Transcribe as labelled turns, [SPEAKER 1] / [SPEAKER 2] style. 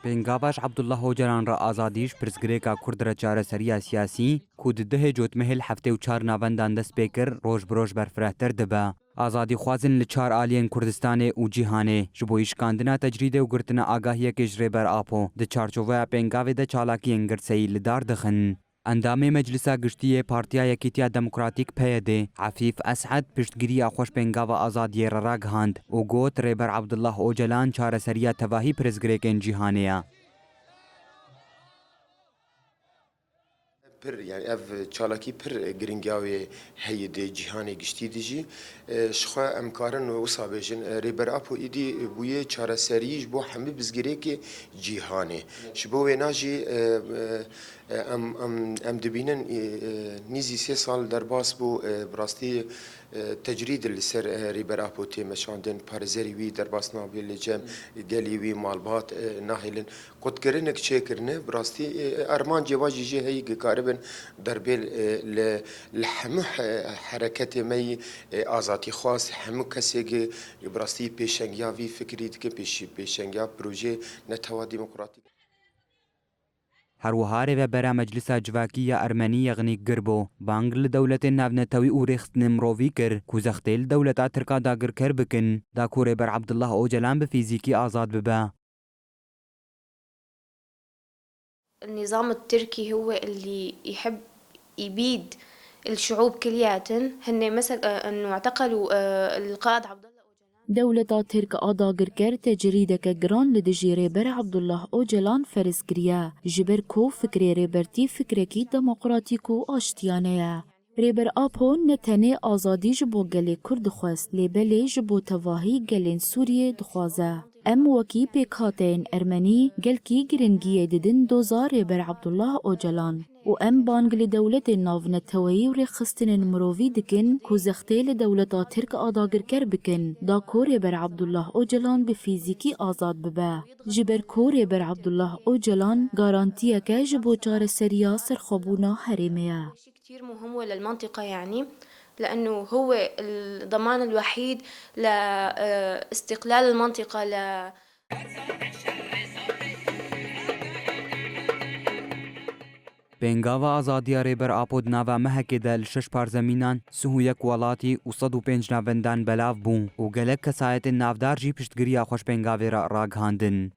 [SPEAKER 1] پێنگاواش عەبدوڵڵا هۆجەران را ئازادیش پرسگرێکا کورد را چارەسەریە سیاسی کو di dihê cotmehêl heftê û çar navendan dest pê kir roj bi roj berfirehtir dibe. Azadî xwazin li çar aliyên Kurdistanê û cîhanê ji bo îşkandina tecrîdê û girtina agahiyekê ji rêber Apo di çarçoveya pêngavê de çalakiyên girseyî li dar dixin. Endamê Meclisa Giştiyê Partiya Yekîtiya Demokratîk PYD Afîf Esed piştgiriya xweşpêngava azadiyê re ragihand û got rêber Abdullah Öcalan çareseriya tevahî pirsgirêkên cîhanê ye.
[SPEAKER 2] پر يعني اف چالاکی پر گرینگاوی هید جهانی گشتی دیجی شخوا امکارن و وصابجن ریبر اپو ایدی بوی چاره سریج بو همه بزگیره که جهانی شبو وناجی ام دبینن نیزی 3 سال در باس بو براستی تجرید لسر ریبر اپو تیمشاندن پارزری وی در باس نابل جم گلی وی مالبات ناهلن قد کرنک چکرنه براستی ارمان جواجی جه هی قاربن دربل لحمو حرکت می آزادی خواست همو کسی که براستی پیشنگیا وی فکری که پیشنگیا پروژه نتوا دموکراتیک
[SPEAKER 1] هەروەها رێڤەبەرە مەجلیسا جڤاکیە ئەرمەنی یەغنی گربۆ بانگ لە دەولەتên ناونەتەوی û rêxistinê mirovî kir ku zextê li dewleta Tirka dagirker bikin da ku rêber Abdullah Öcalan bi fîzîkî azad bibe.
[SPEAKER 3] النظام التركي هو اللي يحب يبيد الشعوب كلياتن هن مثلا انه اعتقلوا القائد عبد الله
[SPEAKER 4] دولتا ترک آداگرگر تجریدک گران لدجی ریبر عبدالله اوجلان فرز کریه جبر کو فکری ریبرتی فکرکی دموکراتیک و آشتیانه ریبر آپو نتنه آزادی جبو گلی کرد خواست لیبلی جبو تواهی گلین سوریه دخوازه ام وکی پیکاتین ارمنی گلکی گرنگیه ددن دوزار ریبر عبدالله اوجلان و ام بانگ لدولت ناونتوی و رخصتن مرووی دکن کو زخته لدولتا ترک آداگرکر بکن دا کوری بر عبدالله اوجلان به فیزیکی آزاد ببه جبر کوری بر عبدالله اوجلان گارانتیه که جبو چار سریا سرخوبونا حریمه
[SPEAKER 3] كتير مهم للمنطقة يعني لأنه هو الضمان الوحيد لاستقلال المنطقة
[SPEAKER 1] پێنگاوا ئازادیە رێبەر ئاپۆ ناوا مەهەکێدا لە 6 پارزەمینان 31 وڵاتی و 105 ناوەندان بەلاو بوون و گەلک کەسایەتên ناودار جی پشتگiriya xweşpêngavê re ragihandin.